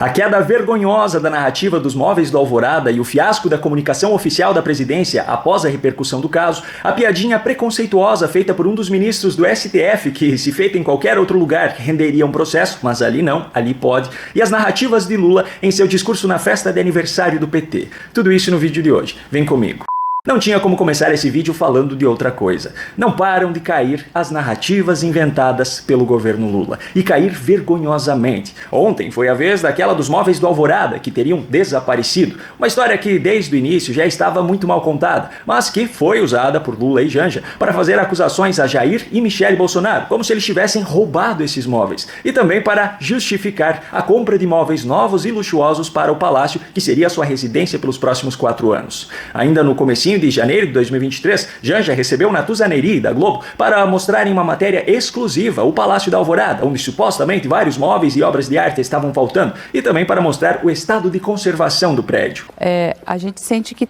A queda vergonhosa da narrativa dos móveis do Alvorada e o fiasco da comunicação oficial da presidência após a repercussão do caso, a piadinha preconceituosa feita por um dos ministros do STF, que, se feita em qualquer outro lugar, renderia um processo, mas ali não, ali pode, e as narrativas de Lula em seu discurso na festa de aniversário do PT. Tudo isso no vídeo de hoje. Vem comigo. Não tinha como começar esse vídeo falando de outra coisa. Não param de cair as narrativas inventadas pelo governo Lula. E cair vergonhosamente. Ontem foi a vez daquela dos móveis do Alvorada, que teriam desaparecido. Uma história que desde o início já estava muito mal contada, mas que foi usada por Lula e Janja para fazer acusações a Jair e Michele Bolsonaro, como se eles tivessem roubado esses móveis. E também para justificar a compra de móveis novos e luxuosos para o palácio, que seria a sua residência pelos próximos 4 anos. Ainda no comecinho de janeiro de 2023, Janja recebeu Natuzaneri da Globo para mostrar em uma matéria exclusiva o Palácio da Alvorada, onde supostamente vários móveis e obras de arte estavam faltando, e também para mostrar o estado de conservação do prédio. A gente sente que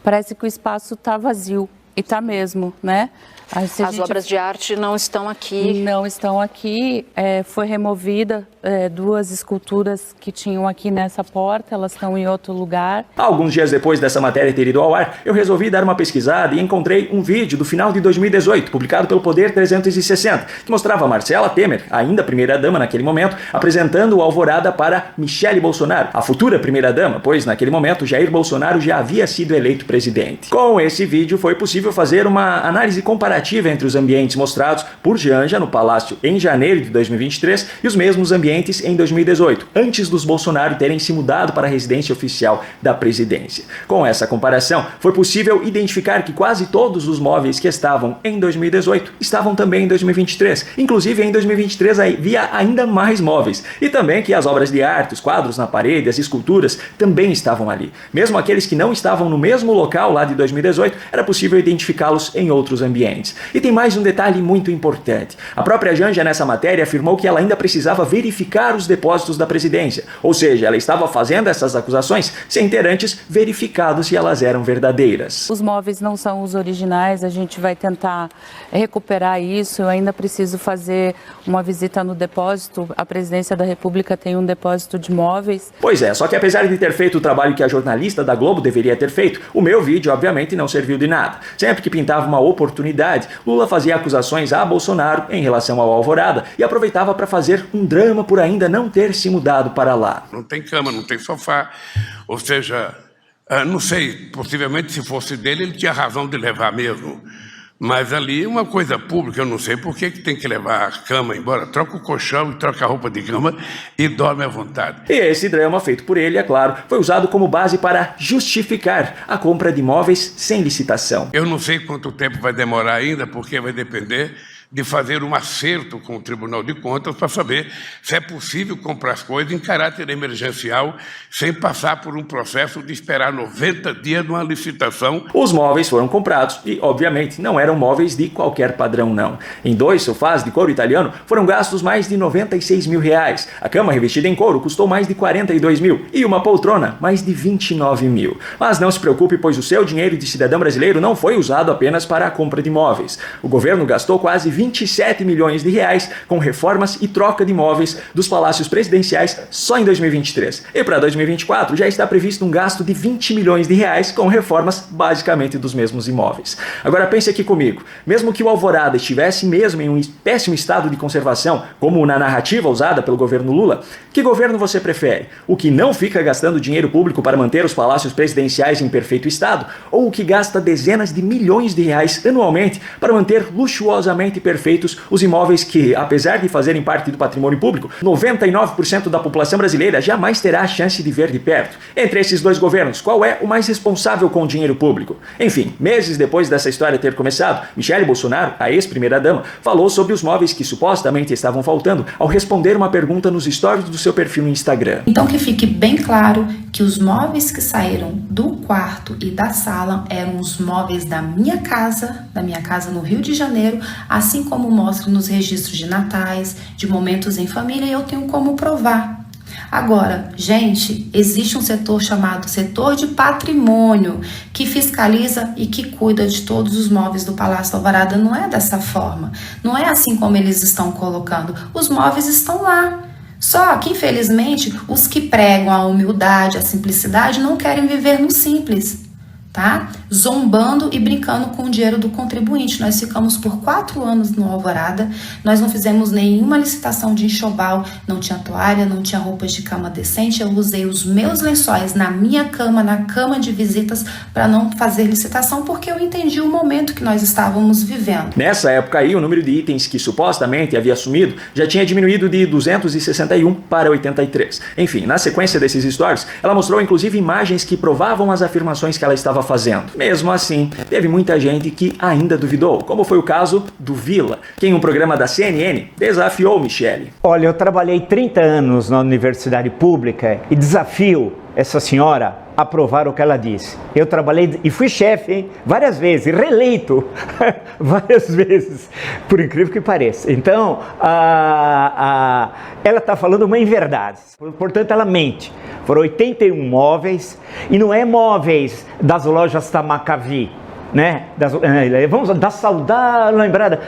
parece que o espaço está vazio, e está mesmo, né? As obras de arte não estão aqui? Não estão aqui. Foi removida 2 esculturas que tinham aqui nessa porta, elas estão em outro lugar. Alguns dias depois dessa matéria ter ido ao ar, eu resolvi dar uma pesquisada e encontrei um vídeo do final de 2018, publicado pelo Poder 360, que mostrava Marcela Temer, ainda primeira-dama naquele momento, apresentando o Alvorada para Michele Bolsonaro, a futura primeira-dama, pois naquele momento Jair Bolsonaro já havia sido eleito presidente. Com esse vídeo foi possível fazer uma análise comparativa entre os ambientes mostrados por Janja no Palácio em janeiro de 2023 e os mesmos ambientes em 2018, antes dos Bolsonaro terem se mudado para a residência oficial da presidência. Com essa comparação, foi possível identificar que quase todos os móveis que estavam em 2018 estavam também em 2023. Inclusive, em 2023 havia ainda mais móveis. E também que as obras de arte, os quadros na parede, as esculturas também estavam ali. Mesmo aqueles que não estavam no mesmo local lá de 2018, era possível identificá-los em outros ambientes. E tem mais um detalhe muito importante. A própria Janja nessa matéria afirmou que ela ainda precisava verificar os depósitos da presidência. Ou seja, ela estava fazendo essas acusações sem ter antes verificado se elas eram verdadeiras. Os móveis não são os originais, a gente vai tentar recuperar isso. Eu ainda preciso fazer uma visita no depósito. A presidência da República tem um depósito de móveis. Pois é, só que apesar de ter feito o trabalho que a jornalista da Globo deveria ter feito, o meu vídeo obviamente não serviu de nada. Sempre que pintava uma oportunidade, Lula fazia acusações a Bolsonaro em relação ao Alvorada e aproveitava para fazer um drama por ainda não ter se mudado para lá. Não tem cama, não tem sofá, ou seja, não sei, possivelmente se fosse dele ele tinha razão de levar mesmo, mas ali uma coisa pública, eu não sei por que tem que levar a cama embora, troca o colchão e troca a roupa de cama e dorme à vontade. E esse drama feito por ele, é claro, foi usado como base para justificar a compra de imóveis sem licitação. Eu não sei quanto tempo vai demorar ainda, porque vai depender de fazer um acerto com o Tribunal de Contas para saber se é possível comprar as coisas em caráter emergencial sem passar por um processo de esperar 90 dias numa licitação. Os móveis foram comprados e, obviamente, não eram móveis de qualquer padrão, não. Em 2 sofás de couro italiano foram gastos mais de R$96 mil. A cama revestida em couro custou mais de R$42 mil e uma poltrona mais de R$29 mil. Mas não se preocupe, pois o seu dinheiro de cidadão brasileiro não foi usado apenas para a compra de móveis. O governo gastou quase R$27 milhões com reformas e troca de imóveis dos palácios presidenciais só em 2023. E para 2024 já está previsto um gasto de R$20 milhões com reformas basicamente dos mesmos imóveis. Agora pense aqui comigo, mesmo que o Alvorada estivesse mesmo em um péssimo estado de conservação, como na narrativa usada pelo governo Lula, que governo você prefere? O que não fica gastando dinheiro público para manter os palácios presidenciais em perfeito estado, ou o que gasta dezenas de milhões de reais anualmente para manter luxuosamente perfeitos os imóveis que, apesar de fazerem parte do patrimônio público, 99% da população brasileira jamais terá a chance de ver de perto? Entre esses 2 governos, qual é o mais responsável com o dinheiro público? Enfim, meses depois dessa história ter começado, Michele Bolsonaro, a ex-primeira-dama, falou sobre os móveis que supostamente estavam faltando ao responder uma pergunta nos stories do seu perfil no Instagram. Então que fique bem claro que os móveis que saíram do quarto e da sala eram os móveis da minha casa no Rio de Janeiro, assim como mostro nos registros de natais, de momentos em família, e eu tenho como provar. Agora, gente, existe um setor chamado setor de patrimônio que fiscaliza e que cuida de todos os móveis do Palácio do Alvorada. Não é dessa forma, não é assim como eles estão colocando. Os móveis estão lá. Só que, infelizmente, os que pregam a humildade, a simplicidade, não querem viver no simples, tá? Zombando e brincando com o dinheiro do contribuinte. Nós ficamos por 4 anos no Alvorada, nós não fizemos nenhuma licitação de enxoval, não tinha toalha, não tinha roupas de cama decente, eu usei os meus lençóis na minha cama, na cama de visitas, para não fazer licitação, porque eu entendi o momento que nós estávamos vivendo. Nessa época aí, o número de itens que supostamente havia sumido já tinha diminuído de 261 para 83. Enfim, na sequência desses stories, ela mostrou inclusive imagens que provavam as afirmações que ela estava fazendo. Mesmo assim, teve muita gente que ainda duvidou, como foi o caso do Vila, que em um programa da CNN desafiou Michele. Olha, eu trabalhei 30 anos na universidade pública e desafio essa senhora a provar o que ela disse. Eu trabalhei e fui chefe, hein? Várias vezes, reeleito várias vezes, por incrível que pareça. Então, ela está falando uma inverdade, portanto ela mente. Foram 81 móveis, e não é móveis das lojas Tamacavi, né? Vamos da saudade, lembrada.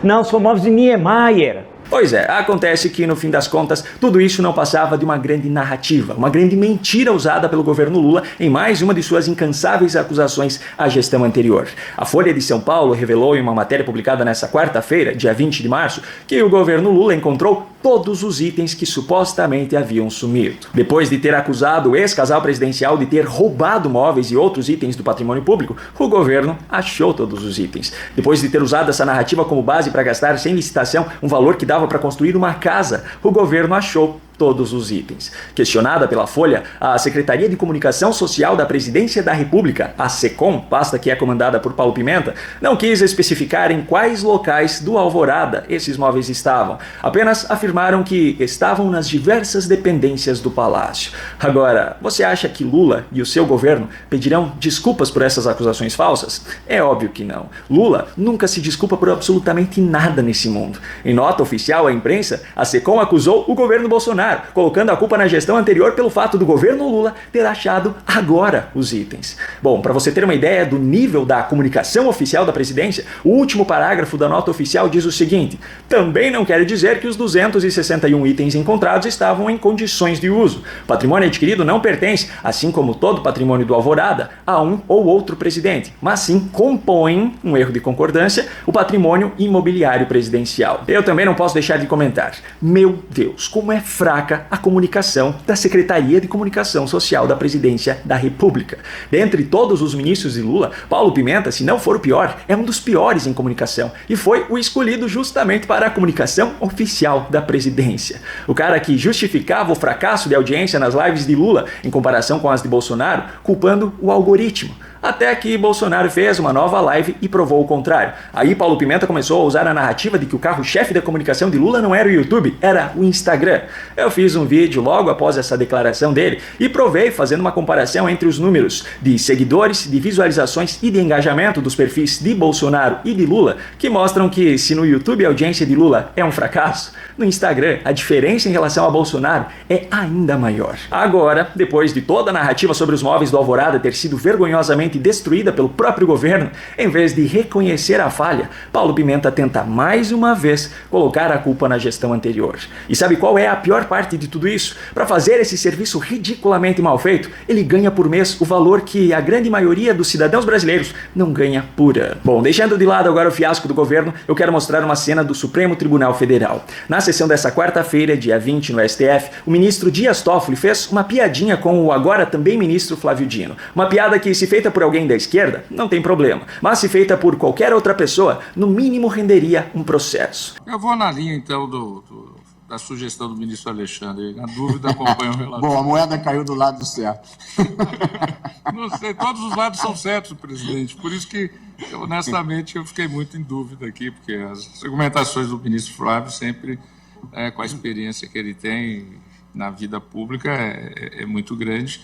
Não, são móveis de Niemeyer. Pois é, acontece que no fim das contas tudo isso não passava de uma grande narrativa, uma grande mentira usada pelo governo Lula em mais uma de suas incansáveis acusações à gestão anterior. A Folha de São Paulo revelou em uma matéria publicada nessa quarta-feira, dia 20 de março, que o governo Lula encontrou todos os itens que supostamente haviam sumido. Depois de ter acusado o ex-casal presidencial de ter roubado móveis e outros itens do patrimônio público, o governo achou todos os itens. Depois de ter usado essa narrativa como base para gastar sem licitação um valor que dava para construir uma casa, o governo achou todos os itens. Questionada pela Folha, a Secretaria de Comunicação Social da Presidência da República, a SECOM, pasta que é comandada por Paulo Pimenta, não quis especificar em quais locais do Alvorada esses móveis estavam. Apenas afirmaram que estavam nas diversas dependências do palácio. Agora, você acha que Lula e o seu governo pedirão desculpas por essas acusações falsas? É óbvio que não. Lula nunca se desculpa por absolutamente nada nesse mundo. Em nota oficial à imprensa, a SECOM acusou o governo Bolsonaro, colocando a culpa na gestão anterior pelo fato do governo Lula ter achado agora os itens. Bom, para você ter uma ideia do nível da comunicação oficial da presidência, o último parágrafo da nota oficial diz o seguinte: também não quer dizer que os 261 itens encontrados estavam em condições de uso. O patrimônio adquirido não pertence, assim como todo patrimônio do Alvorada, a um ou outro presidente, mas sim compõem, um erro de concordância, o patrimônio imobiliário presidencial. Eu também não posso deixar de comentar. Meu Deus, como é fraco a comunicação da Secretaria de Comunicação Social da Presidência da República. Dentre todos os ministros de Lula, Paulo Pimenta, se não for o pior, é um dos piores em comunicação e foi o escolhido justamente para a comunicação oficial da presidência. O cara que justificava o fracasso de audiência nas lives de Lula em comparação com as de Bolsonaro, culpando o algoritmo. Até que Bolsonaro fez uma nova live e provou o contrário. Aí Paulo Pimenta começou a usar a narrativa de que o carro-chefe da comunicação de Lula não era o YouTube, era o Instagram. Eu fiz um vídeo logo após essa declaração dele e provei fazendo uma comparação entre os números de seguidores, de visualizações e de engajamento dos perfis de Bolsonaro e de Lula, que mostram que se no YouTube a audiência de Lula é um fracasso, no Instagram a diferença em relação a Bolsonaro é ainda maior. Agora, depois de toda a narrativa sobre os móveis do Alvorada ter sido vergonhosamente destruída pelo próprio governo, em vez de reconhecer a falha, Paulo Pimenta tenta mais uma vez colocar a culpa na gestão anterior. E sabe qual é a pior parte de tudo isso? Para fazer esse serviço ridiculamente mal feito, ele ganha por mês o valor que a grande maioria dos cidadãos brasileiros não ganha por ano. Bom, deixando de lado agora o fiasco do governo, eu quero mostrar uma cena do Supremo Tribunal Federal. Na sessão dessa quarta-feira, dia 20, no STF, o ministro Dias Toffoli fez uma piadinha com o agora também ministro Flávio Dino. Uma piada que, se feita por alguém da esquerda, não tem problema. Mas se feita por qualquer outra pessoa, no mínimo renderia um processo. Eu vou na linha, então, da sugestão do ministro Alexandre. Na dúvida, acompanho o relator. Bom, a moeda caiu do lado certo. Não sei, todos os lados são certos, presidente. Por isso que, honestamente, eu fiquei muito em dúvida aqui, porque as argumentações do ministro Flávio sempre, com a experiência que ele tem na vida pública, é muito grande.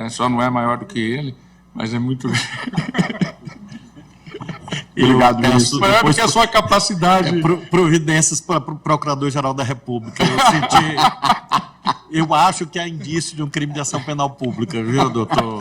Só não é maior do que ele, mas é muito grande. Obrigado, ministro. Maior do que a sua capacidade. Providências para o Procurador-Geral da República. Eu acho que há indício de um crime de ação penal pública, viu, doutor?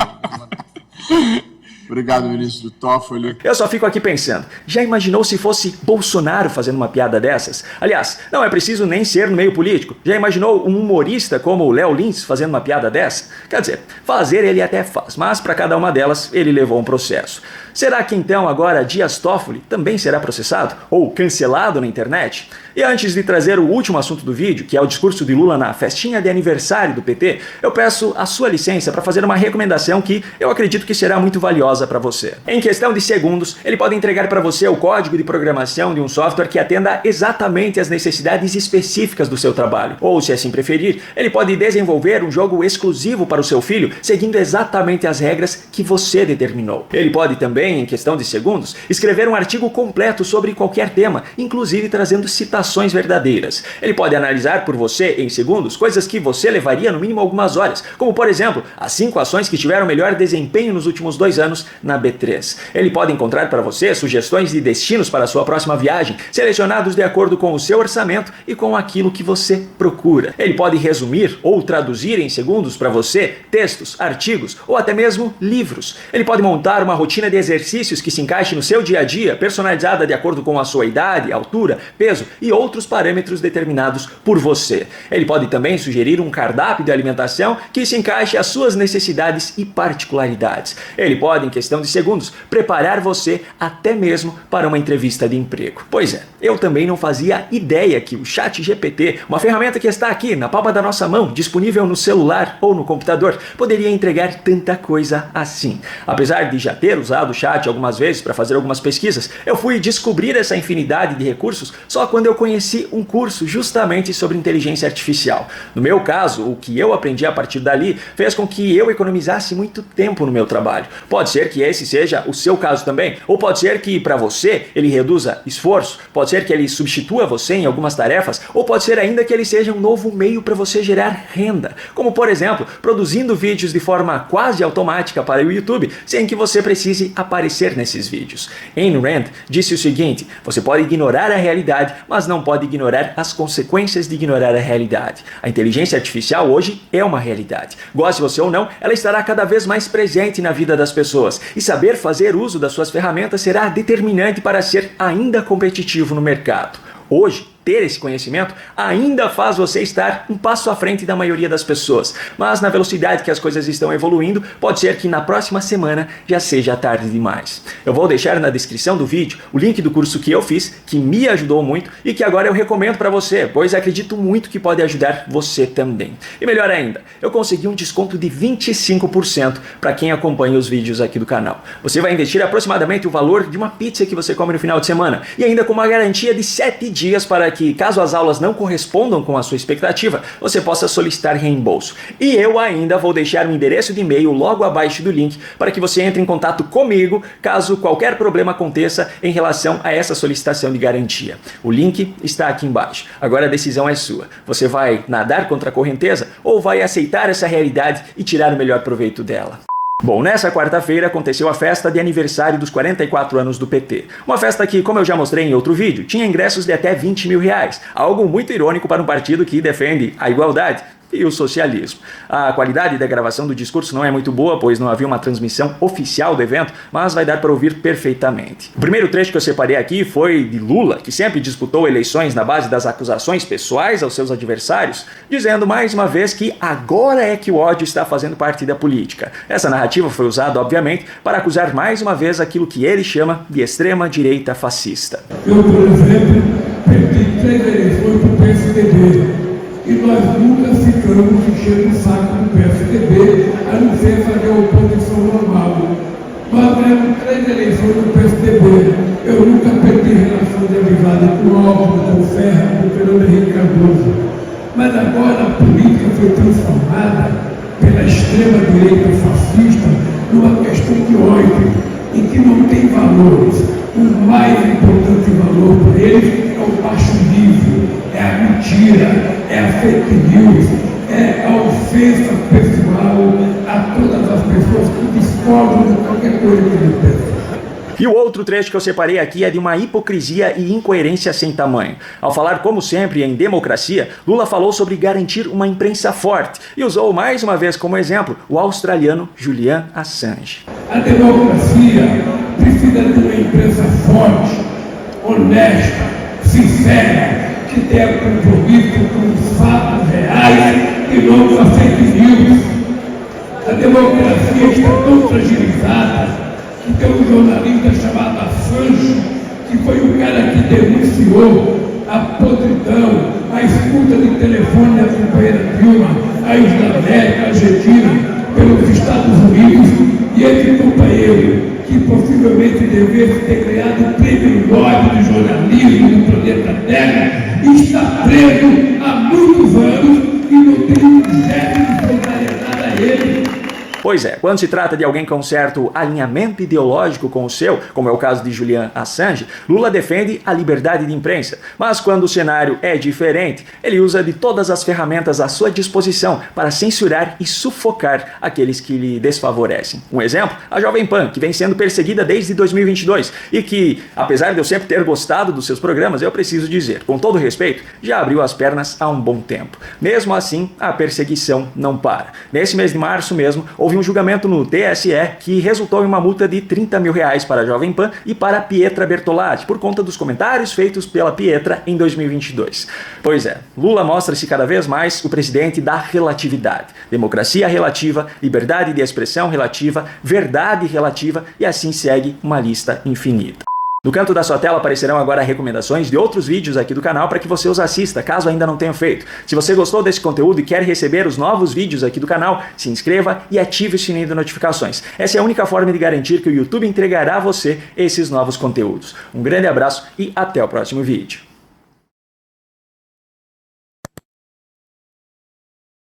Obrigado, ministro Toffoli. Eu só fico aqui pensando, já imaginou se fosse Bolsonaro fazendo uma piada dessas? Aliás, não é preciso nem ser no meio político. Já imaginou um humorista como o Léo Lins fazendo uma piada dessa? Quer dizer, fazer ele até faz, mas para cada uma delas ele levou um processo. Será que então agora Dias Toffoli também será processado ou cancelado na internet? E antes de trazer o último assunto do vídeo, que é o discurso de Lula na festinha de aniversário do PT, eu peço a sua licença para fazer uma recomendação que eu acredito que será muito valiosa para você. Em questão de segundos, ele pode entregar para você o código de programação de um software que atenda exatamente às necessidades específicas do seu trabalho. Ou, se assim preferir, ele pode desenvolver um jogo exclusivo para o seu filho, seguindo exatamente as regras que você determinou. Ele pode também, em questão de segundos, escrever um artigo completo sobre qualquer tema, inclusive trazendo citações verdadeiras. Ele pode analisar por você, em segundos, coisas que você levaria no mínimo algumas horas, como por exemplo, as 5 ações que tiveram melhor desempenho nos últimos 2 anos na B3. Ele pode encontrar para você sugestões de destinos para a sua próxima viagem, selecionados de acordo com o seu orçamento e com aquilo que você procura. Ele pode resumir ou traduzir em segundos para você textos, artigos ou até mesmo livros. Ele pode montar uma rotina de exercícios que se encaixe no seu dia a dia, personalizada de acordo com a sua idade, altura, peso e outros parâmetros determinados por você. Ele pode também sugerir um cardápio de alimentação que se encaixe às suas necessidades e particularidades. Ele pode, em questão de segundos, preparar você até mesmo para uma entrevista de emprego. Pois é, eu também não fazia ideia que o ChatGPT, uma ferramenta que está aqui na palma da nossa mão, disponível no celular ou no computador, poderia entregar tanta coisa assim. Apesar de já ter usado o chat algumas vezes para fazer algumas pesquisas, eu fui descobrir essa infinidade de recursos só quando eu conheci um curso justamente sobre inteligência artificial. No meu caso, o que eu aprendi a partir dali fez com que eu economizasse muito tempo no meu trabalho. Pode ser que esse seja o seu caso também, ou pode ser que para você ele reduza esforço, pode ser que ele substitua você em algumas tarefas, ou pode ser ainda que ele seja um novo meio para você gerar renda, como por exemplo, produzindo vídeos de forma quase automática para o YouTube, sem que você precise aparecer nesses vídeos. Ayn Rand disse o seguinte: você pode ignorar a realidade, mas não pode ignorar as consequências de ignorar a realidade. A inteligência artificial hoje é uma realidade. Goste você ou não, ela estará cada vez mais presente na vida das pessoas, e saber fazer uso das suas ferramentas será determinante para ser ainda competitivo no mercado. Hoje, ter esse conhecimento ainda faz você estar um passo à frente da maioria das pessoas, mas na velocidade que as coisas estão evoluindo, pode ser que na próxima semana já seja tarde demais. Eu vou deixar na descrição do vídeo o link do curso que eu fiz, que me ajudou muito e que agora eu recomendo para você, pois acredito muito que pode ajudar você também. E melhor ainda, eu consegui um desconto de 25% para quem acompanha os vídeos aqui do canal. Você vai investir aproximadamente o valor de uma pizza que você come no final de semana, e ainda com uma garantia de 7 dias para que, caso as aulas não correspondam com a sua expectativa, você possa solicitar reembolso. E eu ainda vou deixar um endereço de e-mail logo abaixo do link para que você entre em contato comigo caso qualquer problema aconteça em relação a essa solicitação de garantia. O link está aqui embaixo. Agora a decisão é sua. Você vai nadar contra a correnteza ou vai aceitar essa realidade e tirar o melhor proveito dela? Bom, nessa quarta-feira aconteceu a festa de aniversário dos 44 anos do PT. Uma festa que, como eu já mostrei em outro vídeo, tinha ingressos de até 20 mil reais. Algo muito irônico para um partido que defende a igualdade e o socialismo. A qualidade da gravação do discurso não é muito boa, pois não havia uma transmissão oficial do evento, mas vai dar para ouvir perfeitamente. O primeiro trecho que eu separei aqui foi de Lula, que sempre disputou eleições na base das acusações pessoais aos seus adversários, dizendo mais uma vez que agora é que o ódio está fazendo parte da política. Essa narrativa foi usada, obviamente, para acusar mais uma vez aquilo que ele chama de extrema-direita fascista. Eu, por exemplo, perdi 3 eleições para o PSDB. E nós nunca ficamos enchendo o saco do PSDB, a não ser fazer a oposição normal. Nós ganhamos 3 eleições do PSDB. Eu nunca perdi relação de amizade com o Alckmin, com o Serra, com o Fernando Henrique Cardoso. Mas agora a política foi transformada pela extrema-direita fascista numa questão de ódio, em que não tem valores. O mais importante valor para eles é o baixo nível, é a mentira, é a fake news, é a ofensa pessoal a todas as pessoas que discordam de qualquer coisa que eles pensam. E o outro trecho que eu separei aqui é de uma hipocrisia e incoerência sem tamanho. Ao falar, como sempre, em democracia, Lula falou sobre garantir uma imprensa forte e usou mais uma vez como exemplo o australiano Julian Assange. A democracia precisa de uma imprensa forte, honesta, sincera, que tenha compromisso com os fatos reais e não com as fake news. A democracia está tão fragilizada que tem um jornalista chamado Assange, que foi o cara que denunciou a podridão, a escuta de telefone da companheira Dilma, a Isla América, a Argentina, pelos Estados Unidos, e esse companheiro, que possivelmente deveria ter ganhado o prêmio Nobel de jornalismo do planeta Terra, está preso há muitos anos e não tem um gesto de solidariedade a ele. Pois é, quando se trata de alguém com certo alinhamento ideológico com o seu, como é o caso de Julian Assange, Lula defende a liberdade de imprensa. Mas quando o cenário é diferente, ele usa de todas as ferramentas à sua disposição para censurar e sufocar aqueles que lhe desfavorecem. Um exemplo, a Jovem Pan, que vem sendo perseguida desde 2022 e que, apesar de eu sempre ter gostado dos seus programas, eu preciso dizer, com todo respeito, já abriu as pernas há um bom tempo. Mesmo assim, a perseguição não para. Nesse mês de março mesmo, houve um julgamento no TSE que resultou em uma multa de R$30 mil para a Jovem Pan e para a Pietra Bertolatti, por conta dos comentários feitos pela Pietra em 2022. Pois é, Lula mostra-se cada vez mais o presidente da relatividade. Democracia relativa, liberdade de expressão relativa, verdade relativa e assim segue uma lista infinita. No canto da sua tela aparecerão agora recomendações de outros vídeos aqui do canal para que você os assista, caso ainda não tenha feito. Se você gostou desse conteúdo e quer receber os novos vídeos aqui do canal, se inscreva e ative o sininho de notificações. Essa é a única forma de garantir que o YouTube entregará a você esses novos conteúdos. Um grande abraço e até o próximo vídeo.